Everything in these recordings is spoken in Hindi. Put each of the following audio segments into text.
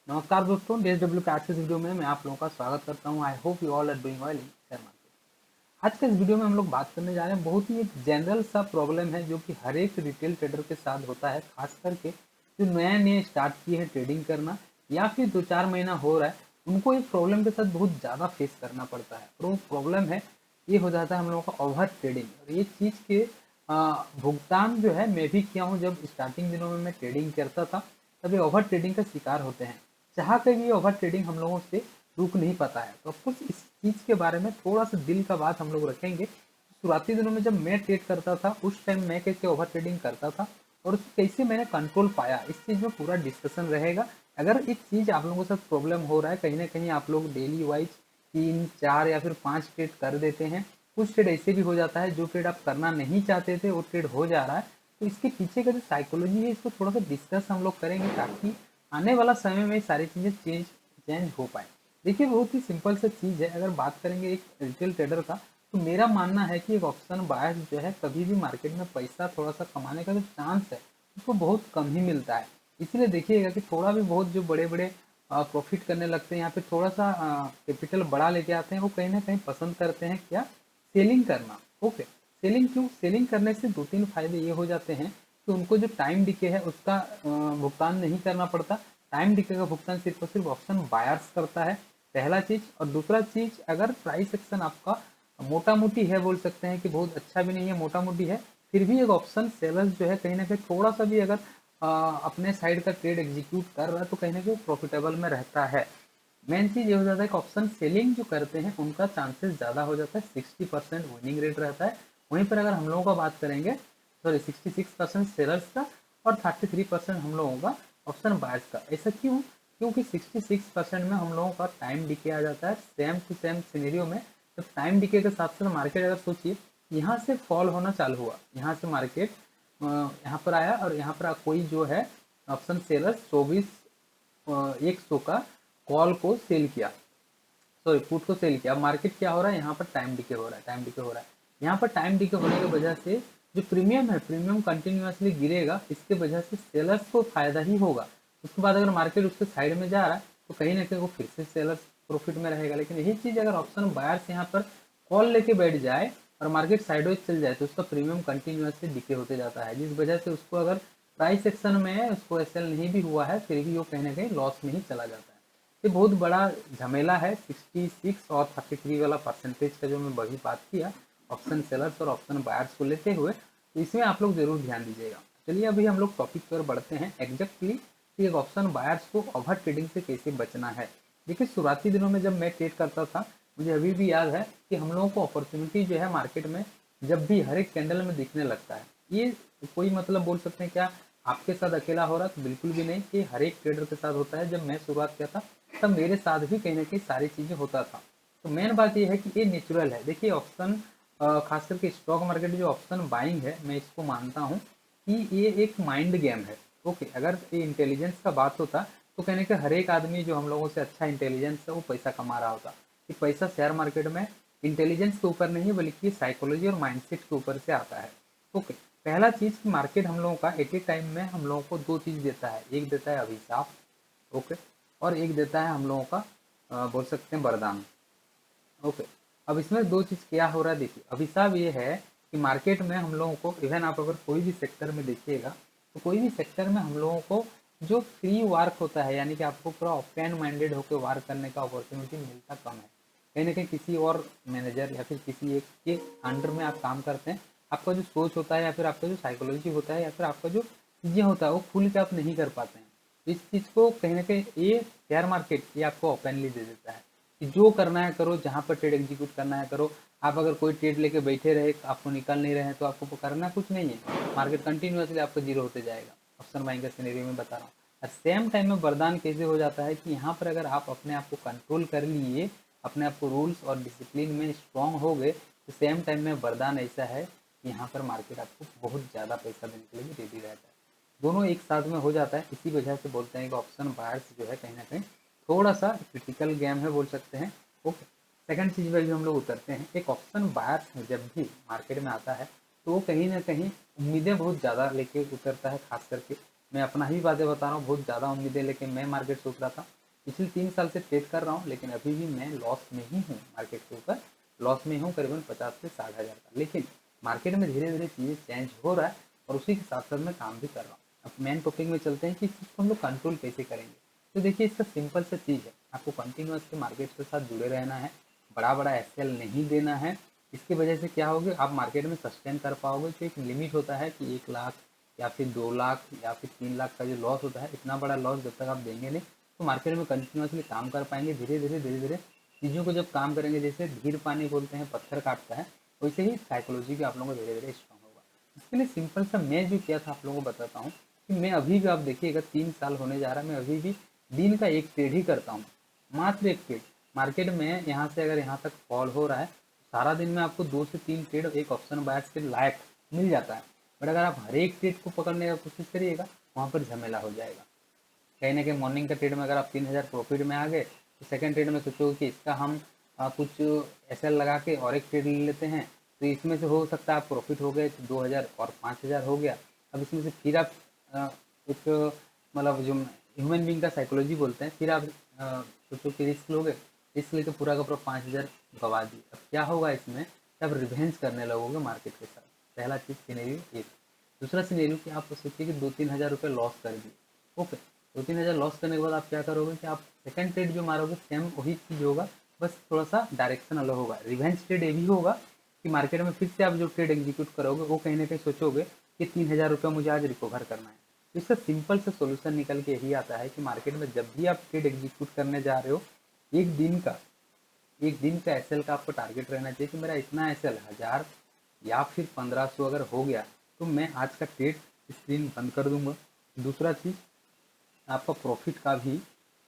नमस्कार दोस्तों, DSW के आज के इस वीडियो में मैं आप लोगों का स्वागत करता हूं। I hope you all are doing well in share market. आज के इस वीडियो में हम लोग बात करने जा रहे हैं, बहुत ही एक जनरल सा प्रॉब्लम है जो कि हर एक रिटेल ट्रेडर के साथ होता है, खास करके जो नया नया स्टार्ट किए हैं ट्रेडिंग करना या फिर 2-4 महीना हो रहा है, उनको एक प्रॉब्लम के साथ बहुत ज़्यादा फेस करना पड़ता है। और वो प्रॉब्लम है, ये हो जाता है हम लोगों का ओवर ट्रेडिंग। और ये चीज़ के भुगतान जो है मैं भी किया हूँ। जब स्टार्टिंग दिनों में मैं ट्रेडिंग करता था तब ये ओवर ट्रेडिंग का शिकार होते हैं। चाह कर भी ओवर ट्रेडिंग हम लोगों से रुक नहीं पाता है। तो ऑफकोर्स इस चीज़ के बारे में थोड़ा सा दिल का बात हम लोग रखेंगे। शुरुआती दिनों में जब मैं ट्रेड करता था उस टाइम मैं कैसे ओवर ट्रेडिंग करता था और उसको कैसे मैंने कंट्रोल पाया, इस चीज़ में पूरा डिस्कशन रहेगा। अगर एक चीज़ आप लोगों के साथ प्रॉब्लम हो रहा है, कहीं ना कहीं आप लोग डेली वाइज 3, 4 या फिर 5 ट्रेड कर देते हैं, कुछ ट्रेड ऐसे भी हो जाता है जो ट्रेड आप करना नहीं चाहते थे वो ट्रेड हो जा रहा है। तो इसके पीछे का जो साइकोलॉजी है इसको थोड़ा सा डिस्कस हम लोग करेंगे ताकि आने वाला समय में सारी चीज़ें चेंज हो पाए। देखिए, बहुत ही सिंपल सा चीज़ है। अगर बात करेंगे एक रिटेल ट्रेडर का, तो मेरा मानना है कि एक ऑप्शन बायर्स जो है कभी भी मार्केट में पैसा थोड़ा सा कमाने का जो चांस है उसको बहुत कम ही मिलता है। इसीलिए देखिएगा कि थोड़ा भी बहुत जो बड़े बड़े प्रॉफिट करने लगते हैं या फिर थोड़ा सा कैपिटल बड़ा लेके आते हैं, वो कहीं ना कहीं पसंद करते हैं क्या, सेलिंग करना। ओके, सेलिंग क्यों? सेलिंग करने से 2-3 फायदे ये हो जाते हैं कि उनको जो टाइम डिके है उसका भुगतान नहीं करना पड़ता। टाइम डिके का भुगतान सिर्फ और सिर्फ ऑप्शन बायर्स करता है, पहला चीज। और दूसरा चीज, अगर प्राइस एक्शन आपका मोटा मोटी है, बोल सकते हैं कि बहुत अच्छा भी नहीं है, मोटा मोटी है, फिर भी एक ऑप्शन सेलर्स जो है कहीं ना कहीं थोड़ा सा भी अगर अपने साइड का ट्रेड एग्जीक्यूट कर रहा है तो कहीं ना कहीं प्रॉफिटेबल में रहता है। मेन चीज ये हो जाता है कि ऑप्शन सेलिंग जो करते हैं उनका चांसेस ज़्यादा हो जाता है, 60% विनिंग रेट रहता है। वहीं पर अगर हम लोगों का बात करेंगे, सॉरी 66% सेलर्स का और 33% हम लोगों का ऑप्शन बायर्स का। ऐसा क्यों? क्योंकि 66% में हम लोगों का टाइम डिके आ जाता है। सेम टू सेम सिनेरियो में जब टाइम डिके के साथ साथ मार्केट, अगर सोचिए यहाँ से फॉल होना चालू हुआ, यहाँ से मार्केट यहाँ पर आया और यहाँ पर कोई जो है ऑप्शन सेलर्स 100 का कॉल को सेल किया, सॉरी पुट को सेल किया। अब मार्केट क्या हो रहा है, यहाँ पर टाइम डिके हो रहा है, टाइम डिके हो रहा है। यहाँ पर टाइम डिके होने की वजह से जो प्रीमियम है, प्रीमियम कंटिन्यूसली गिरेगा, इसके वजह से सेलर्स को फायदा ही होगा। उसके बाद अगर मार्केट उसके साइड में जा रहा है तो कहीं ना कहीं वो फिर से सेलर्स प्रॉफिट में रहेगा। लेकिन यही चीज़ अगर ऑप्शन बायर्स यहाँ पर कॉल लेके बैठ जाए और मार्केट साइडवेज चल जाए तो उसका प्रीमियम कंटिन्यूसली डिके होते जाता है, जिस वजह से उसको अगर प्राइस सेक्शन में उसको एसएल नहीं भी हुआ है फिर भी वो कहीं ना कहीं लॉस में ही चला जाता है। ये बहुत बड़ा झमेला है। 66 और 33 वाला परसेंटेज का जो मैं वही बात किया ऑप्शन सेलर्स और ऑप्शन बायर्स को लेते हुए, तो इसमें आप लोग जरूर ध्यान दीजिएगा। चलिए अभी हम लोग टॉपिक पर बढ़ते हैं एग्जैक्टली कि एक ऑप्शन बायर्स को ओवर ट्रेडिंग से कैसे बचना है। देखिए, शुरुआती दिनों में जब मैं ट्रेड करता था, मुझे अभी भी याद है कि हम लोगों को अपॉर्चुनिटी जो है मार्केट में जब भी हर एक कैंडल में दिखने लगता है, ये कोई मतलब बोल सकते हैं क्या आपके साथ अकेला हो रहा है? तो बिल्कुल भी नहीं, कि हर एक ट्रेडर के साथ होता है। जब मैं शुरुआत किया था तब मेरे साथ भी कहीं ना कहीं सारी चीज़ें होता था। तो मेन बात ये है कि ये नेचुरल है। देखिए ऑप्शन, खास करके स्टॉक मार्केट जो ऑप्शन बाइंग है, मैं इसको मानता हूँ कि ये एक माइंड गेम है। ओके, अगर ये इंटेलिजेंस का बात होता तो कहने के हर एक आदमी जो हम लोगों से अच्छा इंटेलिजेंस है वो पैसा कमा रहा होता। कि पैसा शेयर मार्केट में इंटेलिजेंस के ऊपर नहीं है बल्कि साइकोलॉजी और माइंडसेट के ऊपर से आता है। ओके, पहला चीज़ कि मार्केट हम लोगों का एट ए टाइम में हम लोगों को दो चीज़ देता है, एक देता है अभिशाप, ओके, और एक देता है हम लोगों का बोल सकते हैं वरदान। ओके, अब इसमें दो चीज़ क्या हो रहा है, देखिए अभिशाप ये है कि मार्केट में हम लोगों को, इवन आप अगर कोई भी सेक्टर में देखिएगा तो कोई भी सेक्टर में हम लोगों को जो फ्री वर्क होता है, यानी कि आपको पूरा ओपन माइंडेड होकर वर्क करने का अपॉर्चुनिटी मिलता कम है। कहीं ना कहीं किसी और मैनेजर या फिर किसी एक के अंडर में आप काम करते हैं, आपका जो सोच होता है या फिर आपका जो साइकोलॉजी होता है या फिर आपका जो चीज़ें होता है वो खुल के आप नहीं कर पाते हैं। इस चीज़ को कहीं ना कहीं ये शेयर मार्केट ये आपको ओपनली दे देता है कि जो करना है करो, जहाँ पर ट्रेड एग्जीक्यूट करना है करो। आप अगर कोई ट्रेड लेके बैठे रहे, आपको निकल नहीं रहे हैं, तो आपको करना कुछ नहीं है, मार्केट कंटिन्यूसली आपको जीरो होते जाएगा। ऑप्शन बाइंग का सिनेरियो में बता रहा हूँ। और सेम टाइम में वरदान कैसे हो जाता है कि यहाँ पर अगर आप अपने आप को कंट्रोल कर लिए, अपने आप को रूल्स और डिसिप्लिन में स्ट्रांग हो गए, तो सेम टाइम में वरदान ऐसा है कि यहाँ पर मार्केट आपको बहुत ज़्यादा पैसा देने के लिए भी रेडी रहता है। दोनों एक साथ में हो जाता है। इसी वजह से बोलते हैं कि ऑप्शन बायर्स जो है कहीं ना कहीं थोड़ा सा क्रिटिकल गेम है, बोल सकते हैं। ओके, सेकंड चीज़ पर भी हम लोग उतरते हैं। एक ऑप्शन बायर्स जब भी मार्केट में आता है तो वो कहीं ना कहीं उम्मीदें बहुत ज़्यादा लेके उतरता है, खास करके मैं अपना ही बातें बता रहा हूँ, बहुत ज़्यादा उम्मीदें लेके मैं मार्केट से उतरा था। पिछले 3 साल से ट्रेड कर रहा हूँ, लेकिन अभी भी मैं लॉस में ही हूँ, मार्केट के ऊपर लॉस में हूँ करीबन 50 से 60 हज़ार का। लेकिन मार्केट में धीरे धीरे चीज़ें चेंज हो रहा है और उसी के साथ साथ मैं काम भी कर रहा हूँ। अब मेन टॉपिक में चलते हैं कि इसको हम लोग कंट्रोल कैसे करेंगे। तो देखिए, इसका सिंपल सा चीज़ है, आपको कंटिन्यूसली मार्केट के साथ जुड़े रहना है, बड़ा बड़ा एसएल नहीं देना है। इसकी वजह से क्या होगा, आप मार्केट में सस्टेन कर पाओगे। तो एक लिमिट होता है कि 1 लाख या फिर 2 लाख या फिर 3 लाख का जो लॉस होता है, इतना बड़ा लॉस जब तक आप देंगे नहीं तो मार्केट में कंटिन्यूसली काम कर पाएंगे। धीरे धीरे चीज़ों को जब काम करेंगे, जैसे धीर पानी बोलते हैं पत्थर काटता है, वैसे ही साइकोलॉजी भी आप लोगों को धीरे धीरे स्ट्रॉन्ग होगा। इसके लिए सिंपल सा मैं जो किया था आप लोगों को बताता हूँ कि मैं अभी भी, आप देखिएगा 3 साल होने जा रहा है, मैं अभी भी दिन का एक ट्रेड ही करता हूँ, मात्र एक ट्रेड। मार्केट में यहाँ से अगर यहाँ तक फॉल हो रहा है, सारा दिन में आपको 2 से 3 ट्रेड एक ऑप्शन बायर्स के लायक मिल जाता है। बट अगर आप हर एक ट्रेड को पकड़ने का कोशिश करिएगा, वहाँ पर झमेला हो जाएगा। कहीं ना कहीं मॉर्निंग का ट्रेड में अगर आप 3 हज़ार प्रॉफिट में आ गए, तो सेकंड ट्रेड में सोचोगे कि इसका हम कुछ एसएल लगा के और एक ट्रेड ले लेते हैं, तो इसमें से हो सकता है आप प्रॉफिट हो गए तो 2 हज़ार और 5 हज़ार हो गया। अब इसमें से फिर आप एक, मतलब जो ह्यूमन बींग का साइकोलॉजी बोलते हैं, फिर आप सोचो कि रिस्क लोगे, रिस्क लेके पूरा का पूरा 5 हज़ार गवा दिए। अब क्या होगा इसमें कि आप रिवेंज करने लगोगे मार्केट के साथ। पहला चीज़ सिनेरियो एक। दूसरा सिनेरियो कि आप सोचिए कि 2-3 हज़ार रुपये लॉस कर दिए। ओके, 2-3 हज़ार लॉस करने के बाद आप क्या करोगे कि आप सेकंड ट्रेड जो मारोगे सेम वही चीज़ होगा, बस थोड़ा सा डायरेक्शन अलग होगा। रिवेंज ट्रेड ये भी होगा कि मार्केट में फिर से आप जो ट्रेड एग्जीक्यूट करोगे, वो कहीं ना कहीं सोचोगे कि 3 हज़ार रुपये मुझे आज रिकवर करना है। तो इसका सिंपल सा सोल्यूशन निकल के यही आता है कि मार्केट में जब भी आप ट्रेड एग्जीक्यूट करने जा रहे हो, एक दिन का एसएल का आपको टारगेट रहना चाहिए कि मेरा इतना एसएल 1000 या फिर 1500 अगर हो गया तो मैं आज का ट्रेड स्क्रीन बंद कर दूंगा। दूसरा चीज़, आपका प्रॉफिट का भी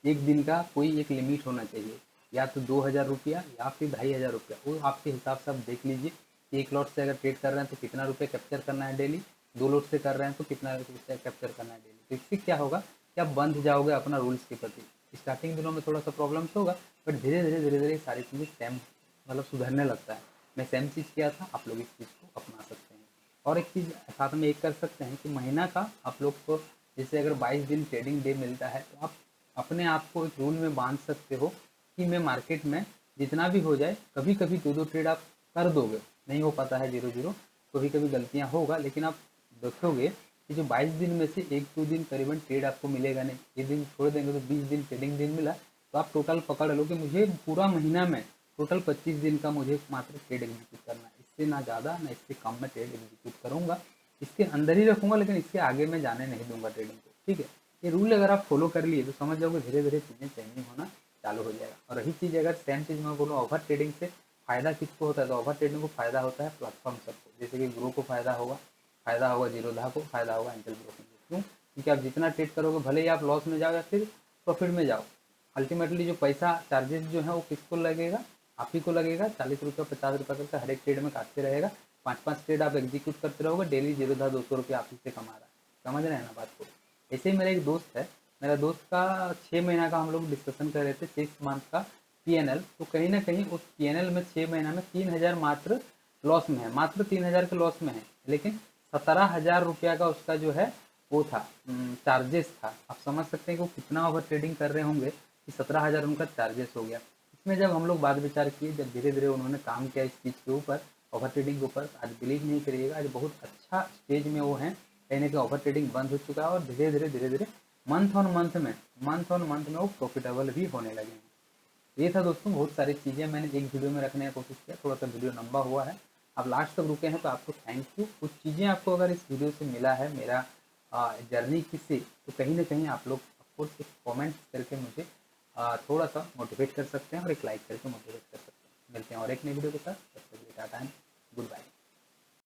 एक दिन का कोई एक लिमिट होना चाहिए, या तो 2000 रुपया या फिर 2500 रुपया। वो आपके हिसाब से आप देख लीजिए कि एक लॉट से अगर ट्रेड कर रहे हैं तो कितना रुपये कैप्चर करना है डेली, 2 लॉट से कर रहे हैं तो कितना रुपया कैप्चर करना है डेली। तो इससे क्या होगा कि आप बंध जाओगे अपना रूल्स के प्रति। स्टार्टिंग दिनों में थोड़ा सा प्रॉब्लम्स होगा, बट धीरे धीरे सारी चीज़ें सेम, मतलब सुधरने लगता है। मैं सेम चीज़ किया था, आप लोग इस चीज़ को अपना सकते हैं। और एक चीज़ साथ में एक कर सकते हैं कि महीना का आप लोग को, जैसे अगर 22 दिन ट्रेडिंग डे मिलता है, तो आप अपने आप को एक रूल में बांध सकते हो कि मैं मार्केट में जितना भी हो जाए, कभी कभी 2-2 ट्रेड आप कर दोगे। नहीं हो पाता है 0-0, कभी कभी गलतियाँ होगा, लेकिन आप देखोगे कि जो 22 दिन में से 1-2 दिन करीबन ट्रेड आपको मिलेगा नहीं। ये दिन छोड़ देंगे तो 20 दिन ट्रेडिंग दिन मिला, तो आप टोटल पकड़ लो कि मुझे पूरा महीना में टोटल 25 दिन का मुझे मात्र ट्रेड एग्जीक्यूट करना है। इससे ना ज़्यादा ना इससे कम में ट्रेड एग्जीक्यूट करूँगा, इसके अंदर ही रखूँगा, लेकिन इसके आगे मैं जाने नहीं दूंगा ट्रेडिंग को। ठीक है, ये रूल अगर आप फॉलो कर लिए तो समझ जाओगे धीरे धीरे चीज़ें चेंजिंग होना चालू हो जाएगा। और रही चीज़, अगर सेम चीज़ मैं बोलूँ ओवर ट्रेडिंग से फ़ायदा किसको होता है, तो ओवर ट्रेडिंग को फ़ायदा होता है प्लेटफॉर्म सबको। जैसे कि ग्रो को फ़ायदा होगा जीरोधा को, फ़ायदा होगा एंजल ब्रोकिंग को। क्यों? क्योंकि आप जितना ट्रेड करोगे, भले ही आप लॉस में जाओ या फिर प्रॉफिट में जाओ, अल्टीमेटली जो पैसा चार्जेस जो है वो किसको लगेगा, आप ही को लगेगा। 40 रुपये 50 रुपये करके हर एक ट्रेड में काटते रहेगा। 5-5 ट्रेड आप एग्जीक्यूट करते रहोगे, डेली जीरोधा 200 रुपये आप ही से कमा रहा है। समझ रहे हैं ना बात को। ऐसे ही मेरा एक दोस्त है, मेरा दोस्त का 6 महीना का हम लोग डिस्कशन कर रहे थे, 6 मंथ का पीएनएल। तो कहीं ना कहीं उस पीएनएल में 6 महीना में 3000 मात्र लॉस में है, मात्र 3000 के लॉस में है। लेकिन 17,000 रुपया का उसका जो है वो था, चार्जेस था। आप समझ सकते हैं कि वो कितना ओवर ट्रेडिंग कर रहे होंगे कि 17,000 उनका चार्जेस हो गया। इसमें जब हम लोग बात विचार किए, जब धीरे धीरे उन्होंने काम किया इस चीज़ के ऊपर, ओवर ट्रेडिंग के ऊपर, आज बिलीव नहीं करिएगा, आज बहुत अच्छा स्टेज में वो हैं। कहीं ना कहीं ओवर ट्रेडिंग बंद हो चुका है और धीरे धीरे मंथ ऑन मंथ में वो प्रॉफिटेबल भी होने लगे हैं। ये था दोस्तों, बहुत सारी चीज़ें मैंने एक वीडियो में रखने की कोशिश किया, थोड़ा सा वीडियो लंबा हुआ है। आप लास्ट तक रुके हैं तो आपको थैंक यू। कुछ चीज़ें आपको अगर इस वीडियो से मिला है, मेरा जर्नी किससे, तो कहीं ना कहीं आप लोग ऑफकोर्स एक कॉमेंट करके मुझे थोड़ा सा मोटिवेट कर सकते हैं और एक लाइक करके मोटिवेट कर सकते हैं। मिलते हैं और एक नई वीडियो के साथ, तब तक के लिए टाटा एंड गुड बाय।